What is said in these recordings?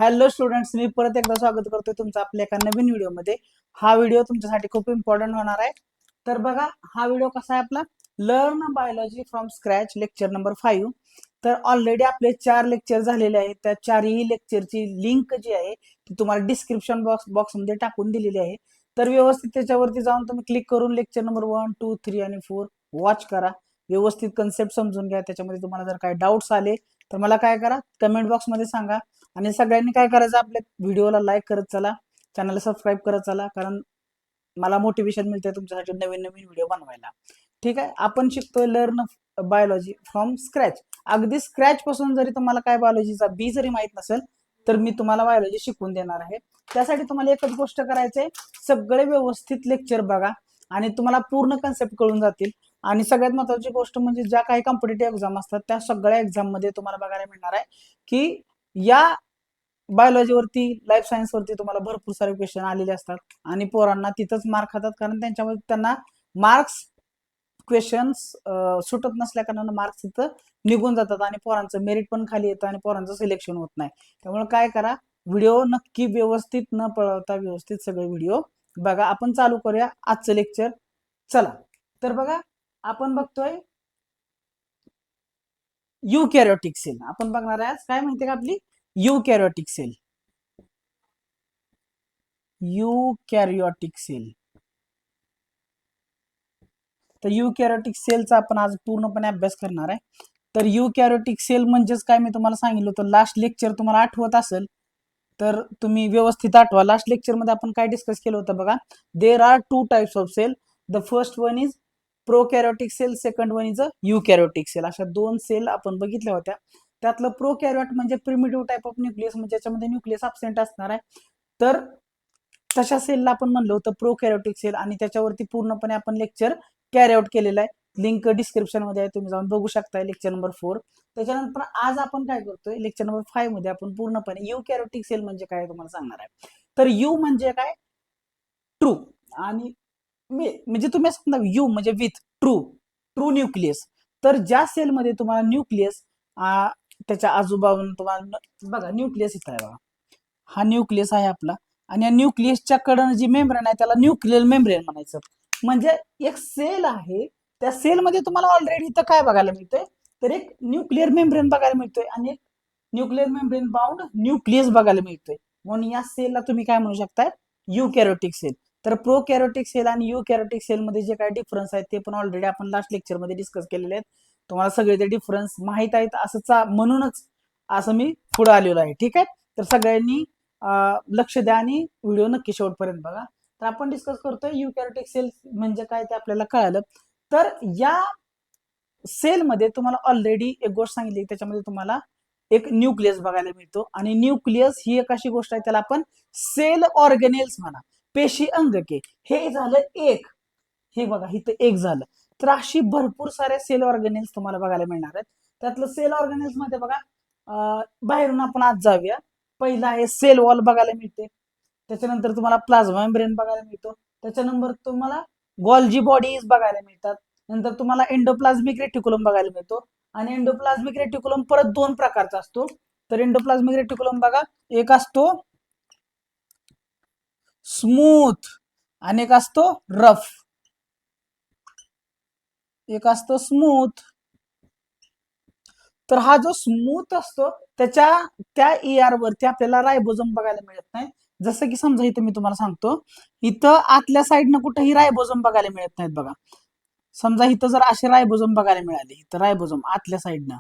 Hello students, मी परत एकदा स्वागत करतोय तुमचं आपल्या एका नवीन व्हिडिओमध्ये. हा व्हिडिओ तुमच्यासाठी खूप इम्पॉर्टंट होणार आहे. तर बघा, हा व्हिडिओ कसा आहे आपला learn biology from scratch lecture number 5. तर ऑलरेडी आपले 4 लेक्चर झालेले आहेत. त्या चारही लेक्चरची लिंक जी आहे ती तुम्हाला डिस्क्रिप्शन बॉक्समध्ये टाकून दिलेली आहे. तर व्यवस्थित त्याच्यावरती जाऊन तुम्ही क्लिक करून लेक्चर नंबर 1, 2, 3 आणि 4 वॉच करा. व्यवस्थित कन्सेप्ट समजून घ्या. त्याच्यामध्ये तुम्हाला जर काही डाऊट्स आले तर मला काय करा, कमेंट बॉक्समध्ये सांगा. आणि सगळ्यांनी काय करायचं, आपल्या व्हिडिओला लाईक करत चला, चॅनलला सबस्क्राईब करत चला, कारण मला मोटिवेशन मिळते तुमच्यासाठी नवीन नवीन व्हिडिओ बनवायला. ठीक आहे, आपण शिकतोय लर्न बायोलॉजी फ्रॉम स्क्रॅच. अगदी स्क्रॅच पासून जरी तुम्हाला काय बायोलॉजीचा बी जरी माहित नसेल तर मी तुम्हाला बायोलॉजी शिकवून देणार आहे. त्यासाठी तुम्हाला एकच गोष्ट करायचंय, सगळे व्यवस्थित लेक्चर बघा आणि तुम्हाला पूर्ण कन्सेप्ट कळून जातील. आणि सगळ्यात महत्त्वाची गोष्ट म्हणजे ज्या काही कॉम्पिटेटिव्ह एक्झाम असतात त्या सगळ्या एक्झाम मध्ये तुम्हाला बघायला मिळणार आहे की या बायोलॉजीवरती, लाईफ सायन्स वरती तुम्हाला भरपूर सारे क्वेश्चन आलेले असतात आणि पोरांना तिथंच मार्क खातात, कारण त्यांच्यामध्ये त्यांना मार्क्स क्वेश्चन्स सुटत नसल्या कारणानं मार्क्स तिथं निघून जातात आणि पोरांचं मेरिट पण खाली येतं आणि पोरांचं सिलेक्शन होत नाही. त्यामुळे काय करा, व्हिडिओ नक्की व्यवस्थित न पळवता व्यवस्थित सगळे व्हिडिओ बघा. आपण चालू करूया आजचं लेक्चर. चला, तर बघा, आपण बघतोय युकॅरियोटिक सेल. आपण बघणार आहे आज काय माहिती का आपली युकॅरियोटिक सेल. युकॅरियोटिक सेल. तर युकॅरियोटिक सेलचा आपण आज पूर्णपणे अभ्यास करणार आहे. तर युकॅरियोटिक सेल म्हणजेच काय मी तुम्हाला सांगितलं होतं लास्ट लेक्चर, तुम्हाला आठवत असेल तर तुम्ही व्यवस्थित आठवा. लास्ट लेक्चर मध्ये आपण काय डिस्कस केलं होतं बघा. There are 2 types of cell. The first one is prokaryotic cell, second one is a eukaryotic cell. अशा 2 सेल आपण बघितल्या होत्या. त्यातलं प्रोकॅरियोट म्हणजे प्रिमिटिव्ह टाइप ऑफ न्यूक्लियस, म्हणजे ज्याच्यामध्ये न्यूक्लियस अब्सेंट असणार आहे. तर तशा सेलला आपण म्हणलं होतं प्रोकॅरियोटिक सेल आणि त्याच्यावरती पूर्णपणे आपण लेक्चर कॅरी आउट केलेला आहे. लिंक डिस्क्रिप्शन मध्ये आहे, तुम्ही जाऊन बघू शकता लेक्चर नंबर 4. त्याच्यानंतर आज आपण काय करतोय, लेक्चर नंबर 5 मध्ये आपण पूर्णपणे युकॅरियोटिक सेल म्हणजे काय तुम्हाला सांगणार आहे. तर यू म्हणजे काय, ट्रू. आणि म्हणजे तुम्ही समजा यू म्हणजे विथ ट्रू, ट्रू न्यूक्लियस. तर ज्या सेलमध्ये तुम्हाला न्यूक्लियस त्याच्या आजूबाजून तुम्हाला बघा न्यूक्लियस इथं आहे बघा, हा न्यूक्लियस आहे आपला आणि या न्यूक्लियसच्या कडन जी मेम्ब्रेन आहे त्याला न्यूक्लियर मेम्ब्रेन म्हणायचं. म्हणजे एक सेल आहे, त्या सेलमध्ये तुम्हाला ऑलरेडी इथं काय बघायला मिळतंय, तर एक न्यूक्लियर मेम्ब्रेन बघायला मिळतोय आणि एक न्यूक्लियर मेम्ब्रेन बाउंड न्यूक्लियस बघायला मिळतोय. म्हणून या सेलला तुम्ही काय म्हणू शकताय, युकॅरियोटिक सेल. तर प्रोकॅरियोटिक सेल आणि युकॅरियोटिक सेल मध्ये जे काय डिफरन्स आहेत ते पण ऑलरेडी आपण लास्ट लेक्चर मध्ये डिस्कस केलेले आहेत. तुम्हाला सगळे ते डिफरन्स माहित आहेत असं म्हणूनच असं मी पुढे आलेलो आहे. ठीक आहे, तर सगळ्यांनी लक्ष द्या आणि व्हिडिओ नक्की शेवटपर्यंत बघा. तर आपण डिस्कस करतोय युकॅरियोटिक सेल म्हणजे काय ते आपल्याला कळालं. तर या सेलमध्ये तुम्हाला ऑलरेडी एक गोष्ट सांगितली, त्याच्यामध्ये तुम्हाला एक न्यूक्लियस बघायला मिळतो आणि न्यूक्लियस ही एक अशी गोष्ट आहे त्याला आपण सेल ऑर्गेनेल्स म्हणा, पेशी अंगके. हे झालं एक, हे बघा इथं एक झालं. तर अशी भरपूर साऱ्या सेल ऑर्गेनेल्स तुम्हाला बघायला मिळणार आहेत. त्यातलं सेल ऑर्गेनेल्स मध्ये बघा, बाहेरून आपण आज जाऊया. पहिला आहे सेल वॉल बघायला मिळते, त्याच्यानंतर तुम्हाला प्लाझ्मा मेम्ब्रेन बघायला मिळतो, त्याच्यानंतर तुम्हाला गॉल्जी बॉडीज बघायला मिळतात, नंतर तुम्हाला एंडोप्लाझ्मिक रेटिक्युलम बघायला मिळतो. आणि एंडोप्लाझ्मिक रेटिक्युलम परत 2 प्रकारचा असतो. तर एंडोप्लाझ्मिक रेटिक्युलम बघा, एक असतो स्मूथ आणि एक असतो रफ. एक असतो स्मूथ. तर हा जो स्मूथ असतो त्या ER वरती आपल्याला रायबोझोम बघायला मिळत नाही. जसं की समजा इथं मी तुम्हाला सांगतो, इथं आतल्या साईडनं कुठेही रायबोझोम बघायला मिळत नाहीत बघा. समजा इथं जर असे रायबोझोम बघायला मिळाले, इथं रायबोझोम आतल्या साईडनं,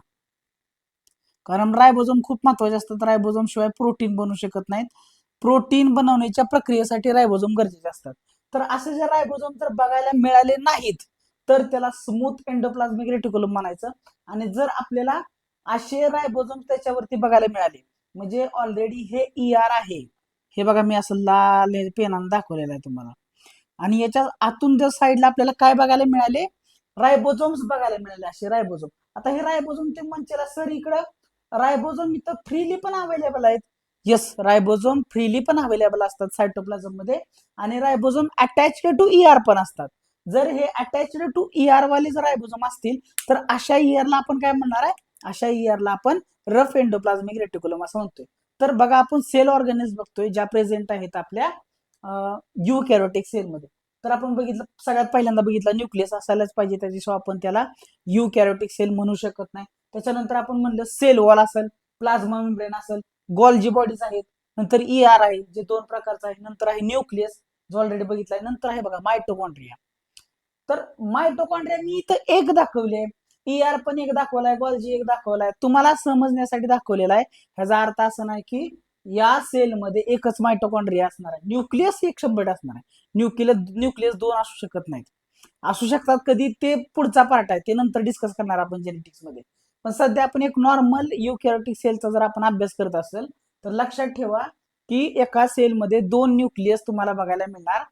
कारण रायबोझोम खूप महत्वाचे असतात. रायबोझोम शिवाय प्रोटीन बनू शकत नाहीत. प्रोटीन बनवण्याच्या प्रक्रियेसाठी रायबोझोम गरजेचे असतात. तर असे जर रायबोझोम जर बघायला मिळाले नाहीत तर त्याला स्मूथ एंडोप्लाझ्मिक रेटिक्युलम म्हणायचं. आणि जर आपल्याला असे रायबोझोम त्याच्यावरती बघायला मिळाले, म्हणजे ऑलरेडी हे ER आहे, हे बघा मी असं लाल पेनानं दाखवलेलं आहे तुम्हाला. आणि याच्या आतून जर साईडला आपल्याला काय बघायला मिळाले, रायबोझोम्स बघायला मिळाले, असे रायबोझोम. आता हे रायबोझोम ते म्हणतील सर इकडं रायबोझोम इथं फ्रीली पण अवेलेबल आहेत. येस, रायबोझोम फ्रीली पण अवेलेबल असतात सायटोप्लाझम मध्ये आणि रायबोझोम अटॅच्ड टू ER पण असतात. जर हे अटॅच्ड टू ER वाले जर रायबोझोम असतील तर अशा ER ला आपण काय म्हणणार आहे, अशा ER ला आपण रफ एंडोप्लाझ्मिक रेटिक्युलम असं म्हणतोय. तर बघा आपण सेल ऑर्गॅनिल्स बघतोय ज्या प्रेझेंट आहेत आपल्या युकॅरियोटिक सेलमध्ये. तर आपण बघितलं सगळ्यात पहिल्यांदा बघितलं न्यूक्लियस असायलाच पाहिजे, त्याच्याशिवाय आपण त्याला युकॅरियोटिक सेल म्हणू शकत नाही. त्याच्यानंतर आपण म्हणलं सेल वॉल असेल, प्लाझ्मा मेम्ब्रेन असेल, गोल्जी बॉडीज आहेत, नंतर ER आहे जे 2 प्रकारचं आहे, नंतर आहे न्यूक्लियस जो ऑलरेडी बघितलाय, नंतर आहे बघा मायटोकॉन्ड्रिया. तर मायटोकॉन्ड्रिया मी इथं एक दाखवले, ER पण एक दाखवलाय, गोल्जी एक दाखवलाय, तुम्हाला समजण्यासाठी दाखवलेला आहे. ह्याचा अर्थ असा नाही की या सेलमध्ये एकच मायटोकॉन्ड्रिया असणार आहे, न्यूक्लियस 100% असणार आहे. न्यूक्लियस 2 असू शकत नाहीत, असू शकतात कधी, ते पुढचा पार्ट आहे, ते नंतर डिस्कस करणार आपण जेनेटिक्स मध्ये. पण सध्या आपण एक नॉर्मल युकॅरियोटिक सेलचा जर आपण अभ्यास करत असेल तर लक्षात ठेवा की एका सेलमध्ये 2 न्यूक्लियस तुम्हाला बघायला मिळणार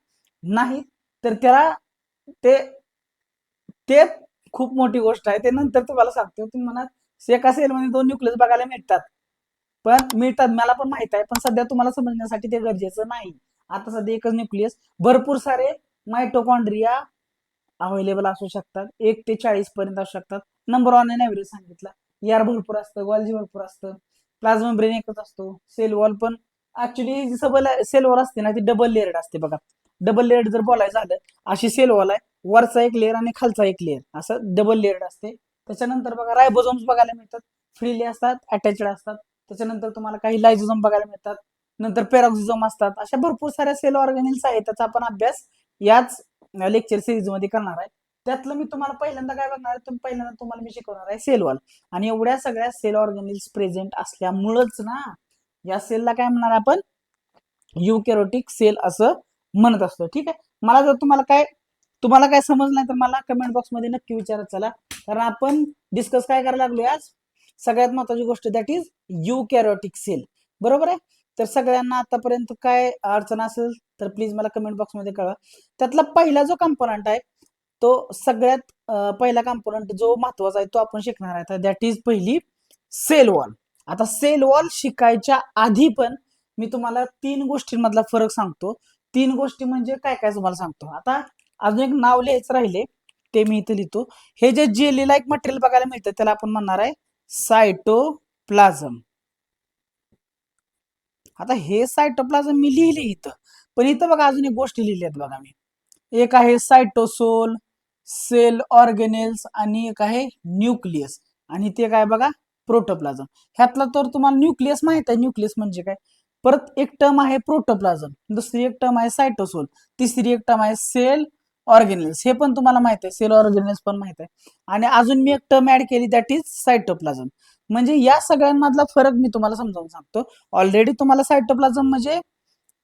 नाही. तर त्याला ते ते खूप मोठी गोष्ट आहे, ते नंतर तुम्हाला सांगतो. तुम्ही म्हणा एका सेलमध्ये 2 न्यूक्लियस बघायला मिळतात, पण मिळतात मला पण माहित आहे, पण सध्या तुम्हाला समजण्यासाठी ते गरजेचं नाही. आता सध्या एकच न्यूक्लियस, भरपूर सारे मायटोकॉन्ड्रिया अवेलेबल असू शकतात, 1 ते 40 पर्यंत असू शकतात. नंबर ऑन अँड ऍव्हरेज सांगितलं. ER भरपूर असतं, गोल्जी भरपूर असतं, प्लाझ्मा ब्रेन एकच असतो, सेल वॉल पण ऍक्च्युली सेल वॉल असते ना ती डबल लेअर्ड असते बघा. डबल लेअर्ड जर बोलायचं झालं, अशी सेल वॉल आहे, वरचा एक लेअर आणि खालचा एक लेअर असं डबल लेअर्ड असते. त्याच्यानंतर बघा रायबोझोम्स बघायला मिळतात, फ्रीली असतात, अटॅचड असतात. त्याच्यानंतर तुम्हाला काही लायझोझोम बघायला मिळतात, नंतर पेरॉक्सिझोम असतात. अशा भरपूर साऱ्या सेल ऑर्गॅनिल्स आहेत, त्याचा आपण अभ्यास याच लेक्चर सिरीज मध्ये करणार आहे. त्यातलं मी तुम्हाला पहिल्यांदा काय बघणार आहे, पहिल्यांदा तुम्हाला मी शिकवणार आहे सेल वॉल. आणि एवढ्या सगळ्या सेल ऑर्गॅनिल्स प्रेझेंट असल्यामुळेच ना या सेलला काय म्हणणार आपण, युकॅरियोटिक सेल असं म्हणत असतो. ठीक आहे, मला जर तुम्हाला काय समजलं नाही तर मला कमेंट बॉक्स मध्ये नक्की विचारत चला, कारण आपण डिस्कस काय करायला लागलोय आज, सगळ्यात महत्वाची गोष्ट दॅट इज युकॅरियोटिक सेल. बरोबर आहे. तर सगळ्यांना आतापर्यंत काय अडचण असेल तर प्लीज मला कमेंट बॉक्स मध्ये कळवा. त्यातला पहिला जो कंपोनंट आहे तो सगळ्यात पहिला कंपोनंट जो महत्वाचा आहे तो आपण शिकणार आहे, दॅट इज पहिली सेल वॉल. आता सेल वॉल शिकायच्या आधी पण मी तुम्हाला 3 गोष्टींमधला फरक सांगतो. 3 गोष्टी म्हणजे काय काय तुम्हाला सांगतो. आता अजून एक नाव लिहायचं राहिले, ते मी इथे लिहितो. हे जे जेली लाईक मटेरियल बघायला मिळतं त्याला आपण म्हणणार आहे सायटोप्लाझम. आता हे सायटोप्लाझम मी लिहिले इथं, पण इथं बघा अजून एक गोष्टी लिहिल्यात बघा मी. एक आहे सायटोसोल, सेल ऑर्गेनेल्स आणि एक आहे न्यूक्लियस, आणि ते काय बघा प्रोटोप्लाझम. ह्यातला तर तुम्हाला न्यूक्लियस माहित आहे, न्यूक्लियस म्हणजे काय. परत एक टर्म आहे प्रोटोप्लाझम, दुसरी एक टर्म आहे सायटोसोल, तिसरी एक टर्म आहे सेल ऑर्गेनेल्स, हे पण तुम्हाला माहित आहे, सेल ऑर्गेनेल्स पण माहित आहे. आणि अजून मी एक टर्म ऍड केली दॅट इज सायटोप्लाझम. म्हणजे या सगळ्यांमधला फरक मी तुम्हाला समजावून सांगतो. ऑलरेडी तुम्हाला सायटोप्लाझम म्हणजे,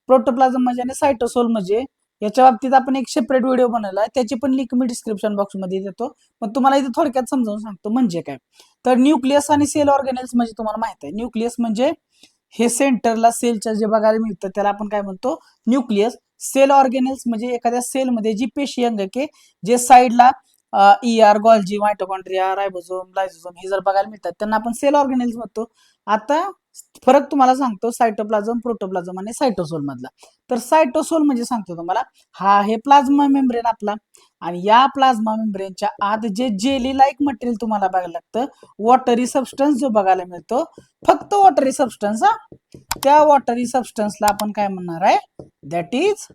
प्रोटोप्लाझम म्हणजे आणि सायटोसोल म्हणजे, याच्या बाबतीत आपण एक सेपरेट व्हिडिओ बनवला आहे, त्याची पण लिंक मी डिस्क्रिप्शन बॉक्स मध्ये देतो. पण तुम्हाला इथे थोडक्यात समजावून सांगतो म्हणजे काय. तर न्यूक्लियस आणि सेल ऑर्गेनेल्स म्हणजे तुम्हाला माहित आहे, न्यूक्लियस म्हणजे हे सेंटरला सेलच्या जे बघायला मिळतं त्याला आपण काय म्हणतो, न्यूक्लियस. सेल ऑर्गेनेल्स म्हणजे एखाद्या सेलमध्ये जी पेशी अंगके जे साईडला ER, गोल्जी, मायटोकॉन्ड्रिया, रायबोझोम, लायझोझोम हे जर बघायला मिळतात त्यांना आपण सेल ऑर्गेनेल्स म्हणतो. आता फरक तुम्हाला सांगतो सायटोप्लाझम, प्रोटोप्लाझम आणि सायटोसोल मधला. तर सायटोसोल म्हणजे सांगतो तुम्हाला, हा आहे प्लाझ्मा मेम्ब्रेन आपला, आणि या प्लाझ्मा मेम्ब्रेनच्या आत जे जेली लाईक मटेरियल तुम्हाला बघायला लागतं, वॉटरी सबस्टन्स जो बघायला मिळतो, फक्त वॉटरी सबस्टन्स, त्या वॉटरी सबस्टन्सला आपण काय म्हणणार आहे, दॅट इज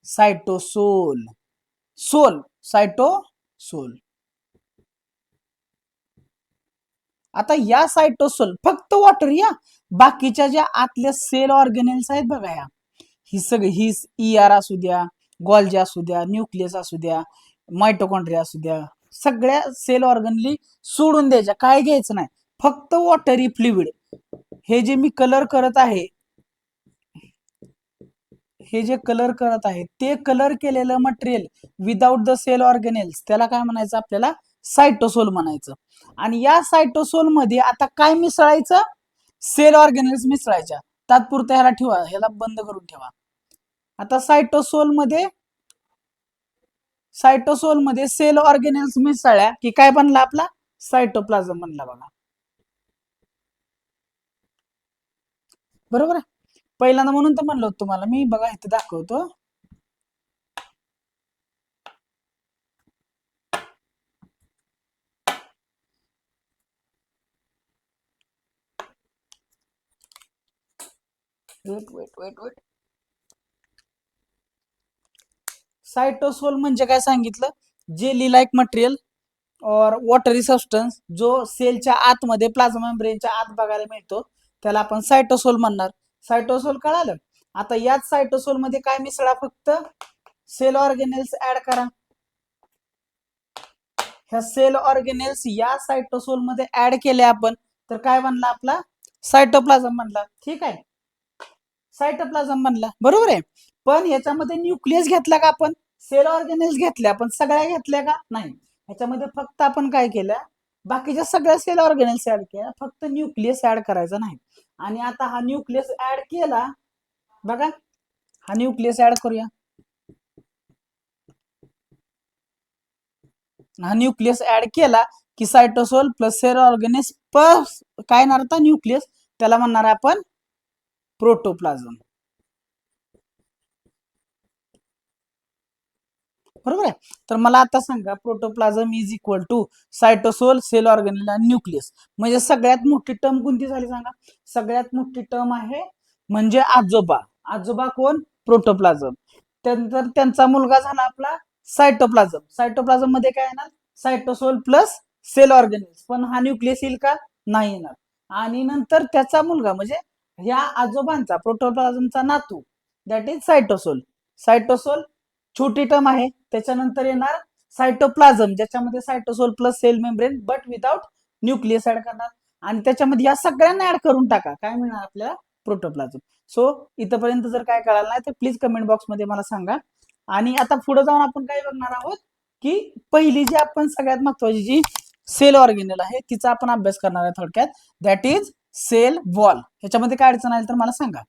सायटोसोल. सोल, सायटोसोल. आता या सायटोसोल फक्त वॉटर, या बाकीच्या ज्या आतल्या सेल ऑर्गेनेल्स आहेत बघा, या ही सगळी ही ER असू द्या, गोल्जी असू द्या, न्यूक्लियस असू द्या, मायटोकॉन्ड्रिया असू द्या, सगळ्या सेल ऑर्गनली सोडून द्यायच्या, काय घ्यायचं नाही, फक्त वॉटरी फ्लुइड. हे जे मी कलर करत आहे, हे जे कलर करत आहे ते कलर केलेलं material without the cell organelles त्याला काय म्हणायचं आपल्याला, सायटोसोल म्हणायचं. आणि या सायटोसोल मध्ये आता काय मिसळायचं, सेल ऑर्गेनेल्स मिसळायच्या. तात्पुरत्या ह्याला ठेवा, ह्याला बंद करून ठेवा. आता सायटोसोल मध्ये सेल ऑर्गेनेल्स मिसळल्या की काय बनला आपला, सायटोप्लाझम बनला बघा. बरोबर आहे. पहिल्यांदा म्हणून तर म्हणलं तुम्हाला मी, बघा इथे दाखवतो. वेट वेट वेट वेट सायटोसोल म्हणजे काय सांगितलं, जेली लाईक मटेरियल और वॉटरी सबस्टन्स जो सेलच्या आतमध्ये प्लाझ्मा मेम्ब्रेनच्या आत बघायला मिळतो, त्याला आपण सायटोसोल म्हणणार. सायटोसोल कळालं. आता याच सायटोसोल मध्ये काय मिसळा, फक्त सेल ऑर्गेनेल्स ऍड करा. ह्या सेल ऑर्गेनेल्स या सायटोसोल मध्ये ऍड केले आपण, तर काय बनला आपला सायटोप्लाझम बनला. ठीक आहे, सायटोप्लाझम बनला, बरोबर आहे. पण याच्यामध्ये न्यूक्लियस घेतला का आपण, सेल ऑर्गेनेल्स घेतल्या पण सगळ्या घेतल्या का, नाही. ह्याच्यामध्ये फक्त आपण काय केलं, बाकीच्या सगळ्या सेल ऑर्गेनेल्स ऍड केल्या, फक्त न्यूक्लियस ऍड करायचा नाही. आणि आता हा न्यूक्लियस ऍड केला बघा, हा न्यूक्लियस ऍड करूया. हा न्यूक्लियस ऍड केला की सायटोसोल प्लस सेल ऑर्गेनेल्स प्लस काय येणार आता न्यूक्लियस, त्याला म्हणणार आपण प्रोटोप्लाझम. बरोबर आहे. तर मला आता सांगा, protoplasm is equal to cytosol, cell organelle आणि न्यूक्लियस. म्हणजे सगळ्यात मोठी टर्म कोणती झाली सांगा, सगळ्यात मोठी टर्म आहे म्हणजे आजोबा. आजोबा कोण, प्रोटोप्लाझम. त्यानंतर त्यांचा मुलगा झाला आपला सायटोप्लाझम. सायटोप्लाझम मध्ये काय येणार, सायटोसोल प्लस सेल ऑर्गेनेल्स, पण हा न्यूक्लियस येईल का, नाही येणार. आणि नंतर त्याचा मुलगा म्हणजे या आजोबांचा प्रोटोप्लाझमचा नातू, दॅट इज सायटोसोल. सायटोसोल छोटी टर्म आहे. त्याच्यानंतर येणार सायटोप्लाझम, ज्याच्यामध्ये cytosol plus cell membrane but without nucleus add करणार. आणि त्याच्यामध्ये या सगळ्यांना ऍड करून टाका, काय मिळणार आपल्याला, प्रोटोप्लाझम. सो इथपर्यंत जर काय कळालं नाही तर प्लीज कमेंट बॉक्स मध्ये मला सांगा. आणि आता पुढे जाऊन आपण काय बघणार आहोत, की पहिली जी आपण सगळ्यात महत्वाची जी सेल ऑर्गेनेल आहे तिचा आपण अभ्यास करणार आहे थोडक्यात, दॅट इज सेल वॉल. ह्याच्यामध्ये काय अडचण आली तर मला सांगा.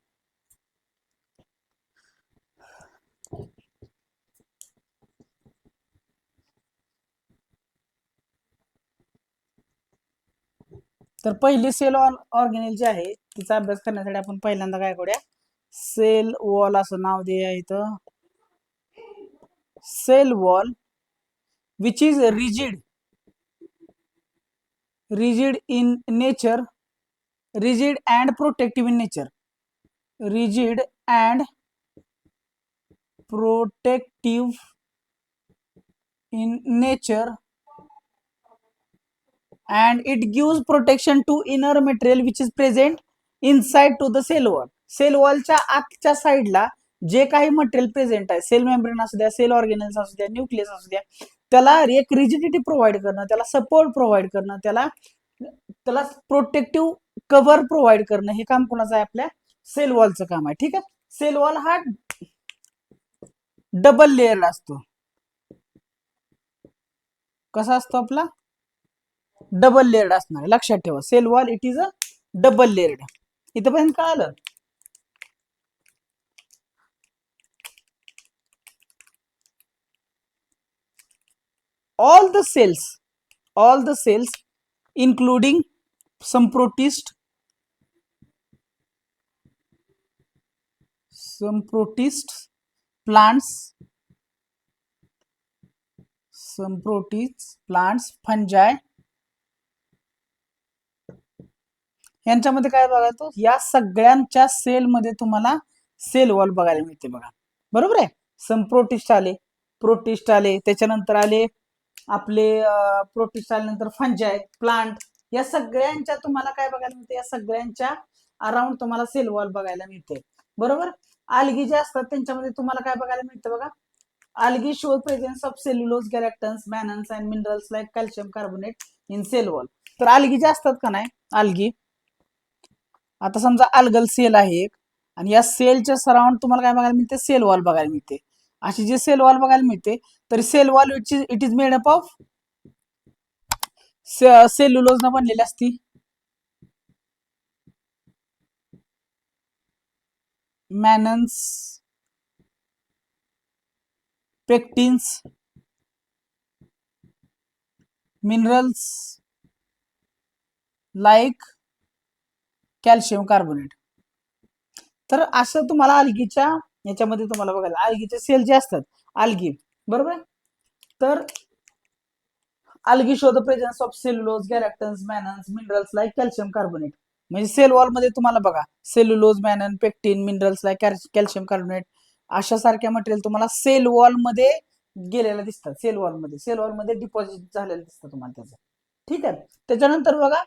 तर पहिली सेल ऑर्गेनेल जी आहे तिचा अभ्यास करण्यासाठी आपण पहिल्यांदा काय करूया, सेल वॉल असं नाव देऊया इथं. Cell wall which is rigid in nature, rigid and protective in nature, rigid and protective in nature, and it gives protection to inner material which is present inside to the cell wall. Cell वॉलच्या आतच्या साईडला जे काही material present आहे, cell membrane असू द्या, sale organelles असू द्या, न्यूक्लियस असू द्या, त्याला एक रिजिडिटी प्रोव्हाइड करणं, त्याला सपोर्ट प्रोव्हाइड करणं, त्याला त्याला प्रोटेक्टिव्ह कव्हर प्रोव्हाइड करणं, हे काम कोणाचं आहे, आपल्या सेल वॉलचं काम आहे. ठीक आहे. सेल वॉल हा डबल लेअर असतो. कसा असतो आपला, डबल लेअर्ड असणार, लक्षात ठेवा. Cell wall it is a double layered. इथपर्यंत कळालं. all the cells including some protist plants, fungi, यांच्यामध्ये काय बघायचं, या सगळ्यांच्या सेल मध्ये तुम्हाला सेल वॉल बघायला मिळते बघा. बरोबर आहे. सम प्रोटिस्ट आले, त्याच्यानंतर आले आपले प्रोटिस्ट आल्यानंतर फंजाय, प्लांट, या सगळ्यांच्या तुम्हाला काय बघायला मिळते, या सगळ्यांच्या अराउंड तुम्हाला सेल वॉल बघायला मिळते. बरोबर. आलगी जे असतात त्यांच्यामध्ये तुम्हाला काय बघायला मिळतं बघा, algae show presence of cellulose, galactans, mannans and minerals like calcium carbonate in cell wall. तर algae जे असतात का नाही, algae, आता समजा अल्गल सेल आहे एक, आणि या सेलच्या सराउंड तुम्हाला काय बघायला मिळते, सेल वॉल बघायला मिळते. अशी जी सेल वॉल बघायला मिळते, तर cell wall it is made up of cellulose न बनलेली असती. Mannans, pectins, minerals like calcium carbonate. तर असं तुम्हाला अल्गीच्या याच्यामध्ये तुम्हाला बघायला, अल्गीचे सेल जे असतात, अल्गी, बरोबर. तर algae show the presence of cellulose, galactans, mannans, minerals like calcium carbonate. म्हणजे सेल वॉल मध्ये तुम्हाला बघा cellulose, mannan, pectin, minerals like calcium carbonate अशा सारख्या मटेरियल तुम्हाला सेल वॉल मध्ये गेलेल्या दिसतात. सेल वॉल मध्ये डिपॉझिट झालेलं दिसतं तुम्हाला त्याचं. ठीक आहे. त्याच्यानंतर बघा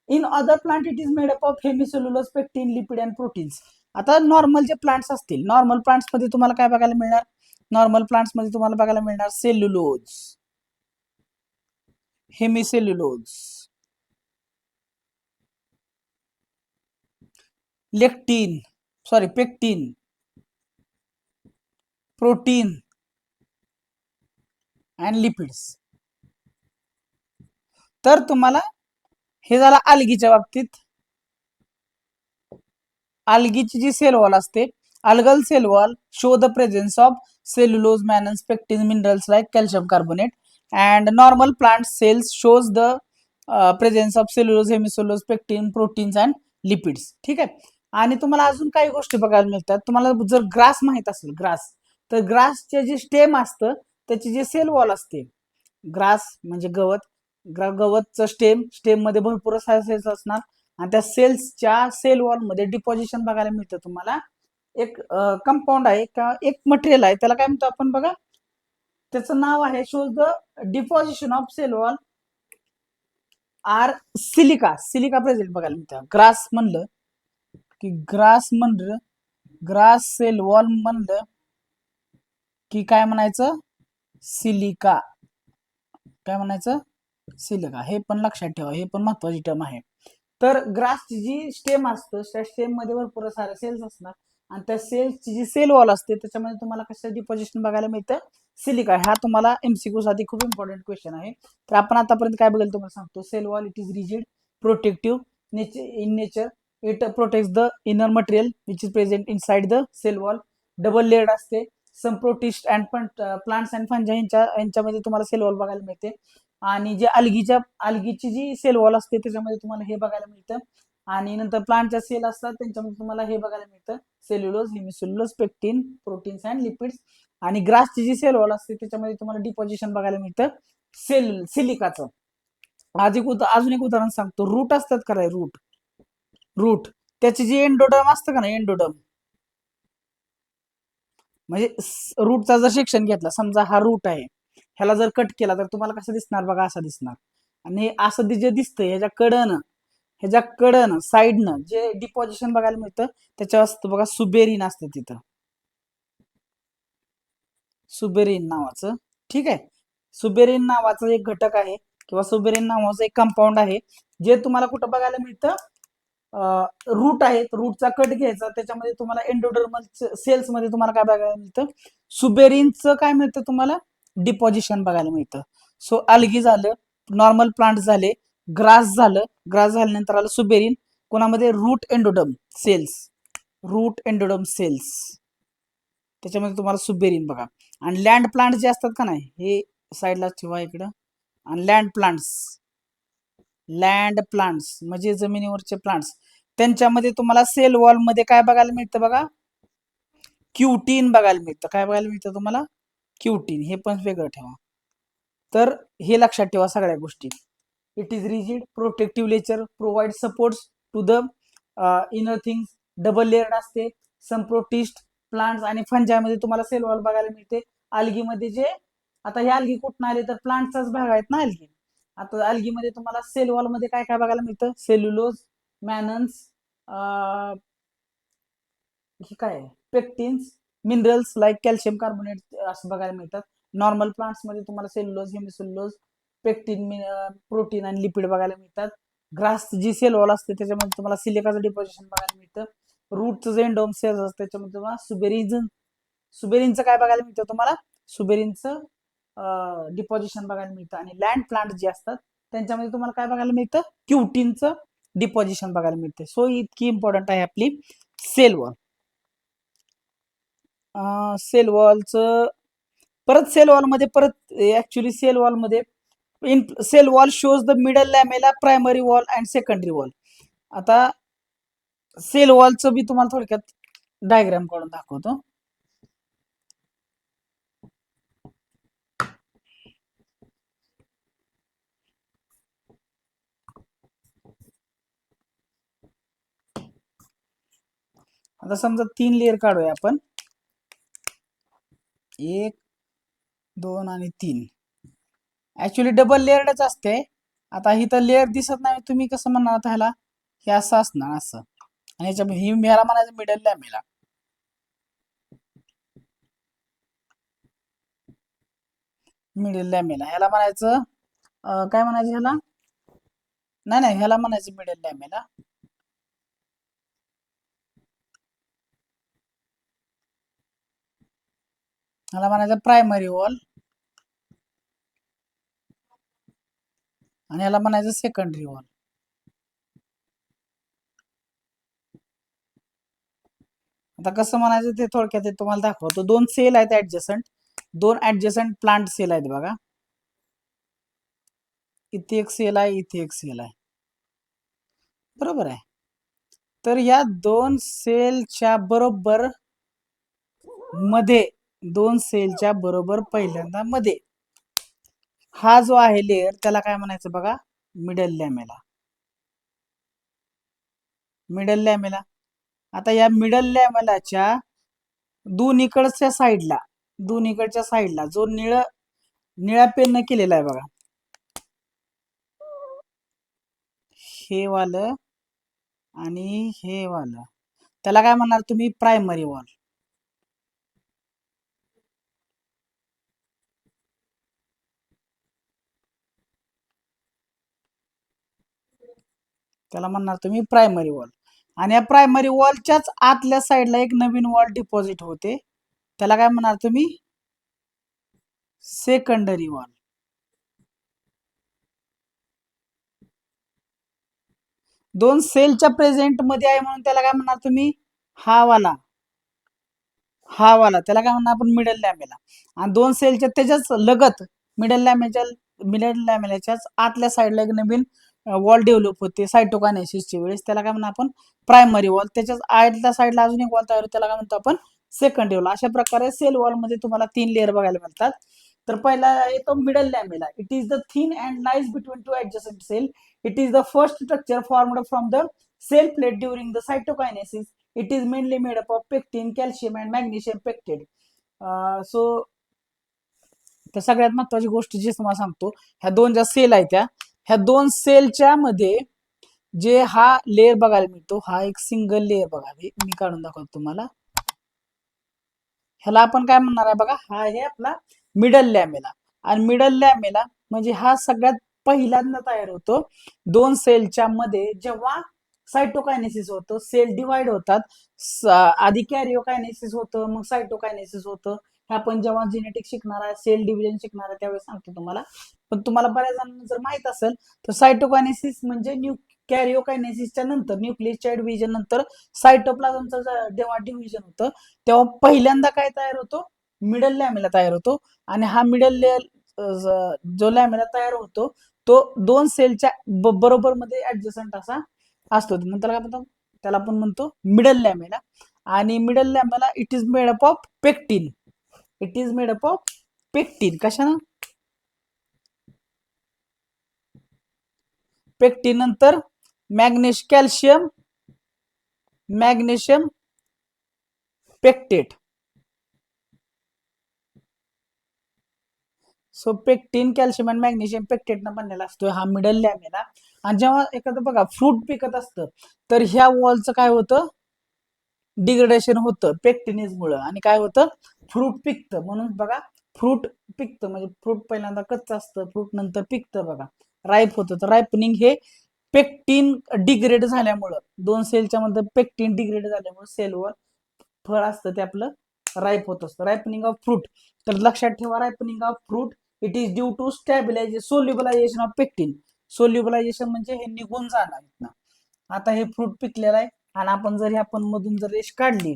in other plant it is made up of hemicellulose, pectin, lipid and proteins. आता नॉर्मल जे प्लांट्स असतील, नॉर्मल प्लांट्स मध्ये तुम्हाला काय बघायला मिळणार? नॉर्मल प्लांट्स मध्ये तुम्हाला बघायला मिळणार cellulose, hemicellulose, lectin, sorry pectin, protein and lipids. तर तुम्हाला हे झालं अल्गीच्या बाबतीत. अल्गीची जी सेल वॉल असते, algal cell wall show the presence of cellulose, mannans, pectins, minerals like calcium carbonate, and normal plant cells shows the presence of cellulose, hemicellulose, pectin, proteins and lipids. ठीक आहे. आणि तुम्हाला अजून काही गोष्टी बघायला मिळतात. तुम्हाला जर ग्रास माहित असेल, ग्रास, तर ग्रासचे जे स्टेम असतं त्याची जे सेल वॉल असते, ग्रास म्हणजे गवत, गवतचं स्टेम मध्ये भरपूर सेल्स असणार आणि त्या सेल्सच्या सेल वॉल मध्ये डिपॉझिशन बघायला मिळतं तुम्हाला. एक कंपाऊंड आहे का, एक मटेरियल आहे, त्याला काय म्हणतो आपण बघा, त्याचं नाव आहे shows the deposition of cell wall are silica. Silica present बघायला मिळतं. ग्रास म्हणलं की ग्रास सेल वॉल म्हणलं की काय म्हणायचं, सिलिका. काय म्हणायचं, सिलिका. हे पण लक्षात ठेवा, हे पण महत्वाची टर्म आहे. तर ग्रासची जी स्टेम असतं त्या स्टेम मध्ये भरपूर सारे सेल्स असणार आणि त्या सेल्सची जी सेल वॉल असते त्याच्यामध्ये तुम्हाला कसं डिपॉझिशन बघायला मिळतं, सिलिका. हा तुम्हाला एमसीक्यू साठी खूप इम्पॉर्टंट क्वेश्चन आहे. तर आपण आतापर्यंत काय बघेल तुम्हाला सांगतो. Cell wall it is rigid, protective in nature, it protects the inner material which is present inside the cell wall, double layered असते. Some protist and plants and fungi यांच्यामध्ये तुम्हाला सेल वॉल बघायला मिळते. आणि जे अल्गीची जी सेल वॉल असते त्याच्यामध्ये तुम्हाला हे बघायला मिळतं. आणि नंतर प्लांटच्या सेल असतात त्यांच्यामध्ये तुम्हाला हे बघायला मिळतं, cellulose, hemicellulose, pectin, proteins and lipids. आणि ग्रासची जी सेल वॉल असते त्याच्यामध्ये तुम्हाला डिपॉझिशन बघायला मिळतं सिलिकाचं. अजून एक उदाहरण सांगतो. रूट असतात का नाही, रूट त्याची जी एंडोडर्म असतं का नाही, एंडोडर्म म्हणजे रूटचा जर सेक्शन घेतला, समजा हा रूट आहे, ह्याला जर कट केला तर तुम्हाला कसं दिसणार बघा, असं दिसणार. आणि असं जे दिसतंय ह्याच्या कडन साईडनं जे डिपॉझिशन बघायला मिळतं त्याच्या असतं बघा, सुबेरिन असतं तिथं, सुबेरिन नावाचं. ठीक आहे. सुबेरिन नावाचा एक घटक आहे किंवा सुबेरिन नावाचं एक कंपाऊंड आहे जे तुम्हाला कुठं बघायला मिळतं, रूट आहे, रूटचा कट घ्यायचा, त्याच्यामध्ये तुम्हाला एंडोडर्मल सेल्स मध्ये तुम्हाला काय बघायला मिळतं, सुबेरिनचं काय मिळतं तुम्हाला, डिपॉझिशन बघायला मिळतं. सो अल्गी झालं, नॉर्मल प्लांट झाले, ग्रास झाल्यानंतर आलं सुबेरिन, कोणामध्ये, रूट एंडोडर्म सेल्स, त्याच्यामध्ये तुम्हाला सुबेरिन बघा. आणि लँड प्लांट जे असतात का नाही, हे साईडला ठेवा इकडं. आणि लँड प्लांट्स म्हणजे जमिनीवरचे प्लांट्स, त्यांच्यामध्ये तुम्हाला सेल वॉल मध्ये काय बघायला मिळतं बघा, क्युटीन बघायला मिळतं. काय बघायला मिळतं तुम्हाला, क्युटीन. हे पण वेगळं ठेवा. तर हे लक्षात ठेवा सगळ्या गोष्टी. It is rigid, protective nature, provide support to the inner things, double layered असते. सम प्रोटिस्ट, प्लांट्स आणि फंजामध्ये तुम्हाला सेल वॉल बघायला मिळते. अल्गीमध्ये जे, आता हे अल्गी कुठून आले तर प्लांटचाच भाग आहेत ना अल्गी. आता अल्गीमध्ये तुम्हाला सेल वॉल मध्ये काय काय बघायला मिळतं, सेल्युलोज, मॅनन्स, हे काय आहे, pectins, minerals like calcium carbonate असं बघायला मिळतात. नॉर्मल प्लांट्स मध्ये तुम्हाला सेल्युलोज, हेमिसेल्युलोज, पेक्टिन, प्रोटीन आणि लिपिड बघायला मिळतात. ग्रास जी सेल वॉल असते त्याच्यामध्ये तुम्हाला सिलिकाचं डिपॉझिशन बघायला मिळतं. रूटचं जे एंडोम सेल्स असतं त्याच्यामध्ये तुम्हाला सुबेरिनचं काय बघायला मिळतं तुम्हाला, सुबेरिनचं डिपॉझिशन बघायला मिळतं. आणि लँड प्लांट जे असतात त्यांच्यामध्ये तुम्हाला काय बघायला मिळतं, क्युटीनचं डिपॉझिशन बघायला मिळते. सो इतकी इम्पॉर्टंट आहे आपली सेल वॉल. सेल वॉलचं परत सेल वॉल मध्ये परत ऍक्च्युली सेल वॉल मध्ये in cell wall shows the middle lamella, primary wall and secondary wall. आता सेल वॉलचं मी तुम्हाला थोडक्यात डायग्राम काढून दाखवतो. आता समजा 3 लेअर काढूया आपण, 1 2 आणि 3. ऍक्च्युली डबल लेअरच असते. आता इथं लेअर दिसत नाही, तुम्ही कसं म्हणणार आता ह्याला, हे असं असणार असं, आणि ह्याला म्हणायचं मिडल लॅमेला. मिडल लॅमेला ह्याला म्हणायचं काय म्हणायचं ह्याला, नाही नाही ह्याला म्हणायचं मिडल लॅमेला. ह्याला म्हणायचं प्रायमरी वॉल, आणि ह्याला म्हणायचं सेकंडरी वॉल. आता कसं म्हणायचं ते थोडक्यात तुम्हाला दाखवतो. 2 सेल आहेत ऍडजसंट, 2 ऍडजसंट प्लांट सेल आहेत बघा. इथे एक सेल आहे, इथे एक सेल आहे, बरोबर आहे. तर या 2 सेलच्या बरोबर मध्ये, 2 सेलच्या बरोबर पहिल्यांदा मध्ये हा जो आहे लेअर, त्याला काय म्हणायचं बघा, मिडल लॅमेला. मिडल लॅमेला. आता या मिडल लॅमेलाच्या दोन्हीकडच्या साईडला, दोन्हीकडच्या साईडला जो निळ्या पेन केलेला आहे बघा, हे वालं आणि हे वालं, त्याला काय म्हणणार तुम्ही, प्रायमरी वॉल. त्याला म्हणणार तुम्ही प्रायमरी वॉल. आणि या प्रायमरी वॉलच्याच आतल्या साईडला एक नवीन वॉल डिपॉझिट होते, त्याला काय म्हणणार तुम्ही, सेकंडरी वॉल. 2 सेलच्या प्रेझेंट मध्ये आहे म्हणून त्याला काय म्हणणार तुम्ही, हा वाला, हा वाला, त्याला काय म्हणणार आपण, मिडल लॅमेला. आणि 2 सेलच्या त्याच्याच लगत मिडल लॅमेलाच्याच आतल्या साईडला एक नवीन वॉल डेव्हलप होते सायटोकायनेसिसच्या वेळेस, त्याला काय म्हणणार आपण, प्रायमरी वॉल. त्याच्याच आतल्या साईडला अजून एक वॉल तयार होतो, त्याला काय म्हणतो आपण, सेकंडरी वॉल. अशा प्रकारे सेल वॉल मध्ये तुम्हाला 3 लेअर बघायला मिळतात. तर पहिला येतो middle lamella. It is the thin and lies between 2 adjacent cell. It is the first structure formed from the cell plate during the cytokinesis. It is mainly made up of pectin, calcium and magnesium pectate. So तर सगळ्यात महत्वाची गोष्ट जी तुम्हाला सांगतो, ह्या 2 ज्या sale आहेत ह्या 2 सेलच्या मध्ये जे हा लेअर बघायला मिळतो, हा एक सिंगल लेअर बघा, मी काढून दाखवतो तुम्हाला. ह्याला आपण काय म्हणणार आहे बघा, हा आहे आपला मिडल लॅमेला. आणि मिडल लॅमेला म्हणजे हा सगळ्यात पहिल्यांदा तयार होतो 2 सेलच्या मध्ये, जेव्हा सायटोकायनेसिस होतं, सेल डिवाइड होतात. आधी कॅरिओकायनेसिस होतं, मग सायटोकायनेसिस होतं. हे आपण जेव्हा जेनेटिक्स शिकणार आहे, सेल डिव्हिजन शिकणार आहे, त्यावेळेस सांगतो तुम्हाला. पण तुम्हाला बऱ्याच जणांना जर माहित असेल तर सायटोकायनेसिस म्हणजे कॅरिओकायनेसिसच्या नंतर, न्यूक्लियसच्या डिव्हिजन नंतर सायटोप्लाझमचं जेव्हा डिव्हिजन होतं, तेव्हा पहिल्यांदा काय तयार होतो, मिडल लॅमेला तयार होतो. आणि हा मिडल लेअर जो लॅमेला तयार होतो, तो 2 सेलच्या बरोबर मध्ये ऍडजसंट असा असतो, म्हणून त्याला काय म्हणतो, त्याला आपण म्हणतो मिडल लॅमेला. आणि middle lamella it is made up of pectin. It is made up of pectin. कशानं, पेक्टिन नंतर magnesium pectate. So pectin, calcium आणि मॅग्नेशियम पेक्टेट न बनलेला असतो हा मिडल लॅमेला. आणि जेव्हा एखादं बघा फ्रूट पिकत असतं, तर ह्या वॉलचं काय होतं, डिग्रेडेशन होतं पेक्टिनिजमुळं, आणि काय होतं, फ्रूट पिकतं. म्हणून बघा, फ्रूट पिकतं म्हणजे फ्रूट पहिल्यांदा कच्चं असतं, फ्रूट नंतर पिकतं बघा, राईप होतं. तर रायपनिंग हे पेक्टिन डिग्रेड झाल्यामुळं, 2 सेलच्या मध्ये पेक्टिन डिग्रेड झाल्यामुळे सेलवर फळ असतं ते आपलं राईप होत असतं, रायपनिंग ऑफ फ्रूट. तर लक्षात ठेवा, ripening of fruit it is due to solubilization of pectin. Solubilization म्हणजे हे निघून जाणार. आता हे फ्रूट पिकलेलं आहे, आणि आपण जर आपण मधून जर रेष काढली,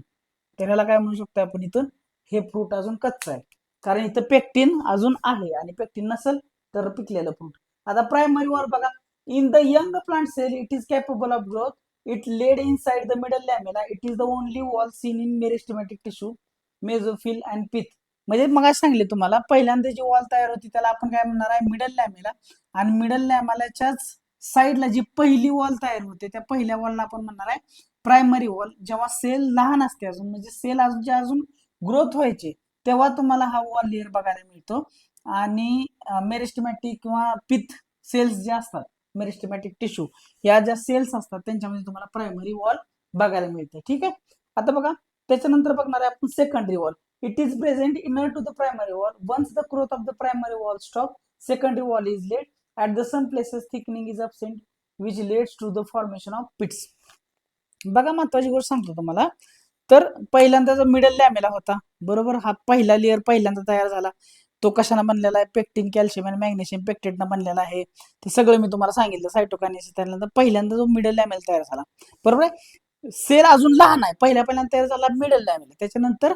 तर ह्याला काय म्हणू शकतो आपण, इथून हे फ्रूट अजून कच्चं आहे, कारण इथं पेक्टिन अजून आहे, आणि पेक्टिन नसेल तर पिकलेलं फ्रूट. आता प्रायमरी वॉल बघा, in the young plant cell it is capable of growth. It laid inside the middle lamella. It is the only wall seen in meristematic tissue, mesophyll and pith. म्हणजे मग सांगले तुम्हाला, पहिल्यांदा जी wall तयार होती त्याला आपण काय म्हणणार आहे, मिडल लॅमेला. आणि मिडल लॅमेलाच्याच साईडला जी पहिली वॉल तयार होते, त्या पहिल्या वॉलला आपण म्हणणार आहे प्रायमरी वॉल जेव्हा सेल लहान असते अजून, म्हणजे सेल अजून ग्रोथ व्हायचे, तेव्हा तुम्हाला हा वॉल लेअर बघायला मिळतो. आणि मेरिस्टेमॅटिक किंवा पिथ सेल्स जे असतात, मेरिस्टेमॅटिक टिश्यू, या ज्या सेल्स असतात त्यांच्यामध्ये तुम्हाला प्रायमरी वॉल बघायला मिळते. ठीक आहे. आता बघा, त्याच्यानंतर बघणार आहे आपण secondary wall. It is present inner to the primary wall. Once the growth of the primary wall stop, secondary wall is laid. At the some places thickening is absent, which leads to the formation of pits. बघा, महत्वाची गोष्ट सांगतो तुम्हाला. तर पहिल्यांदा जो middle लॅमेला होता, बरोबर, हा पहिला लेअर पहिल्यांदा तयार झाला. तो कशाने बनलेला आहे? पेक्टिन, कॅल्शियम आणि मॅग्नेशियम पेक्टेटनं बनलेला आहे. ते सगळं मी तुम्हाला सांगितलं. सायटोकायनेसिस त्यानंतर पहिल्यांदा जो मिडल लॅमेला तयार झाला, बरोबर आहे. सेल अजून लहान आहे, पहिल्यांदा तयार झाला मिडल लॅमेला. त्याच्यानंतर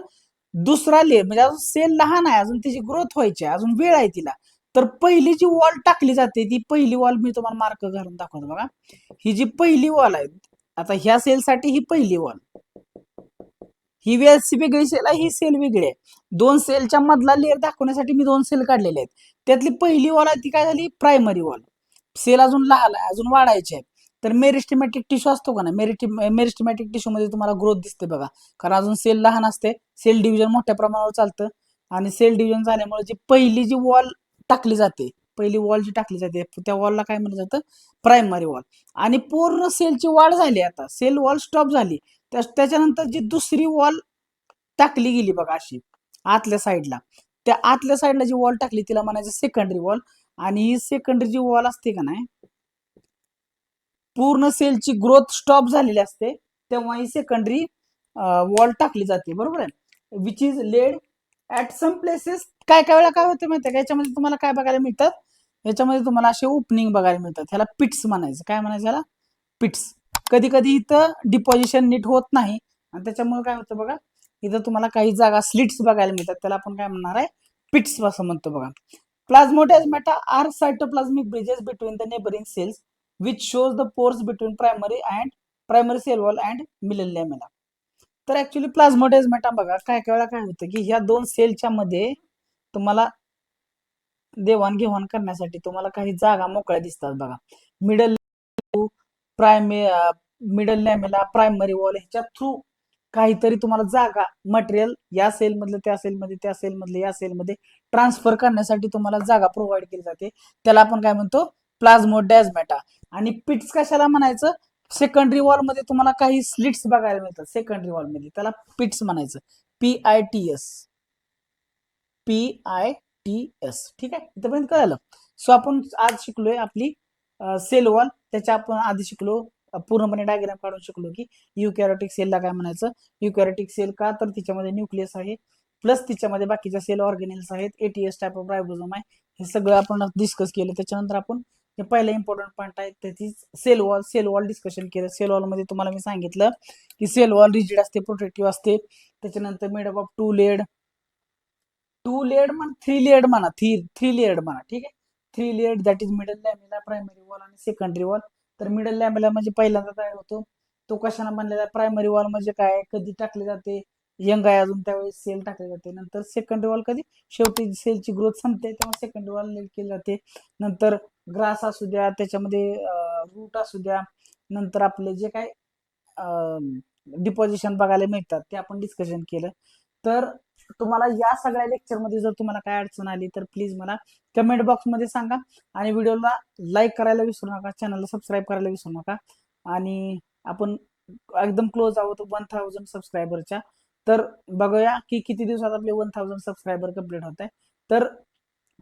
दुसरा लेअर, म्हणजे अजून सेल लहान आहे, अजून तिची ग्रोथ व्हायची आहे, अजून वेळ आहे तिला. तर पहिली जी वॉल टाकली जाते, ती पहिली वॉल मी तुम्हाला मार्क घालून दाखवतो बघा. ही जी पहिली वॉल आहे, आता ह्या सेलसाठी ही पहिली वॉल, ही वेगळी सेल आहे, ही सेल वेगळी आहे. दोन सेलच्या मधला लेअर दाखवण्यासाठी मी दोन सेल काढलेले आहेत. त्यातली पहिली वॉल आहे ती काय झाली? Primary wall. सेल अजून लहान आहे, अजून वाढायचे आहे. तर मेरिस्टेमॅटिक टिश्यू असतो का ना, मेरिस्टेमॅटिक टिश्यू मध्ये तुम्हाला ग्रोथ दिसते बघा, कारण अजून सेल लहान असते. सेल डिव्हिजन मोठ्या प्रमाणावर चालतं, आणि सेल डिव्हिजन झाल्यामुळे जी पहिली जी वॉल टाकली जाते, पहिली वॉल जी टाकली जाते, त्या वॉलला काय म्हटलं जातं? Primary wall. आणि पूर्ण सेलची वाढ झाली, आता सेल वॉल स्टॉप झाली, त्याच्यानंतर जी दुसरी वॉल टाकली गेली बघा, अशी आतल्या साईडला, त्या आतल्या साईडला जी वॉल टाकली तिला म्हणायचं सेकंडरी वॉल. आणि ही सेकंडरी जी वॉल असते का नाही, पूर्ण सेलची ग्रोथ स्टॉप झालेली असते, तेव्हा ही सेकंडरी वॉल टाकली जाते, बरोबर आहे. Which is laid at some places. काय काय वेळा काय होतं माहिती आहे का, याच्यामध्ये तुम्हाला काय बघायला मिळतात? याच्यामध्ये तुम्हाला असे ओपनिंग बघायला मिळतात. ह्याला पिट्स म्हणायचं. काय म्हणायचं ह्याला? पिट्स. कधी कधी इथं डिपॉझिशन नीट होत नाही, आणि त्याच्यामुळे काय होतं बघा, इथं तुम्हाला काही जागा स्लिट्स बघायला मिळतात, त्याला आपण काय म्हणणार आहे? पिट्स असं म्हणतो बघा. Plasmodesmata are cytoplasmic bridges between the neighbouring cells which shows the pores between primary cell wall and middle lamella. तर ऍक्च्युली प्लाझ्मोडेस्माटा बघा, काय काय वेळा काय होतं की ह्या दोन सेलच्या मध्ये तुम्हाला देवाणघेवाण करण्यासाठी तुम्हाला काही जागा मोकळ्या दिसतात बघा. Middle middle lamella, primary wall, ह्याच्या थ्रू काहीतरी तुम्हाला जागा, मटेरियल या सेल मधलं त्या सेलमध्ये, त्या सेल मधलं या सेलमध्ये ट्रान्सफर करण्यासाठी तुम्हाला जागा प्रोव्हाइड केली जाते. त्याला आपण काय म्हणतो? प्लाझ्मोडेस्माटा. आणि पिट्स कशाला म्हणायचं? सेकंडरी वॉल मध्ये तुम्हाला काही स्लिट्स बघायला मिळतात सेकंडरी वॉल मध्ये, त्याला पिट्स म्हणायचं. PITS, PITS. ठीक आहे, इथपर्यंत कळलं. सो आपण आज शिकलोय आपली सेल वॉल. त्याच्या आपण आधी शिकलो, पूर्णपणे डायग्राम काढून शिकलो की युकॅरियोटिक सेलला काय म्हणायचं. युकॅरियोटिक सेल का, तर तिच्यामध्ये न्यूक्लियस आहे, प्लस तिच्यामध्ये बाकीच्या सेल ऑर्गेनेल्स आहेत, ATS टाइप ऑफ रायबोझोम आहे. हे सगळं आपण डिस्कस केलं. त्याच्यानंतर आपण हे पहिला इम्पॉर्टंट पॉईंट आहे त्याची सेल वॉल डिस्कशन केलं. सेल वॉल मध्ये तुम्हाला मी सांगितलं की सेल वॉल रिजिड असते, प्रोटेक्टिव्ह असते. त्याच्यानंतर made up of two laid म्हणा, थ्री लेड म्हणा, थ्री लेड म्हणा. ठीक आहे, three laid, that is middle lamella, primary wall आणि सेकंडरी वॉल. तर मिडल लॅमेला म्हणजे पहिल्यांदा तयार होतो, तो कशाने बनलेला? प्रायमरी वॉल म्हणजे काय, कधी टाकले जाते? यंग आहे अजून त्यावेळेस सेल टाकले जाते. नंतर सेकंडरी वॉल कधी? शेवटी सेलची ग्रोथ संपते तेव्हा सेकंडरी वॉल केली जाते. नंतर ग्रास असू द्या, त्याच्यामध्ये रूट असू द्या, नंतर आपले जे काय डिपॉझिशन बघायला मिळतात ते आपण डिस्कशन केलं. तर तुम्हाला या सगळ्या लेक्चरमध्ये जर तुम्हाला काय अडचण आली तर प्लीज मला कमेंट बॉक्समध्ये सांगा. आणि व्हिडिओला लाईक करायला विसरू नका, चॅनलला सबस्क्राईब करायला विसरू नका. आणि आपण एकदम क्लोज आहोत 1000 सबस्क्रायबरच्या. तर बघूया की किती दिवसात आपले 1000 सबस्क्रायबर कम्प्लीट होत आहे. तर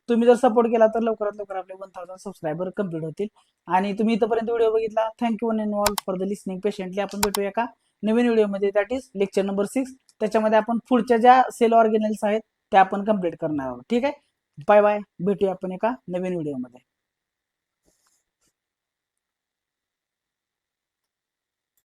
तुम्ही जर सपोर्ट केला तर लवकरात लवकर आपले 1000 सबस्क्रायबर कम्प्लीट होतील. आणि तुम्ही इथपर्यंत व्हिडिओ बघितला, thank you one and all for the listening patiently. आपण भेटूया का नवीन व्हिडिओमध्ये, दॅट इज लेक्चर नंबर 6. त्याच्यामध्ये आपण पुढच्या ज्या सेल ऑर्गेनेल्स आहेत त्या आपण कम्प्लीट करणार आहोत. ठीक आहे, बाय बाय, भेटूया आपण एका नवीन व्हिडिओमध्ये.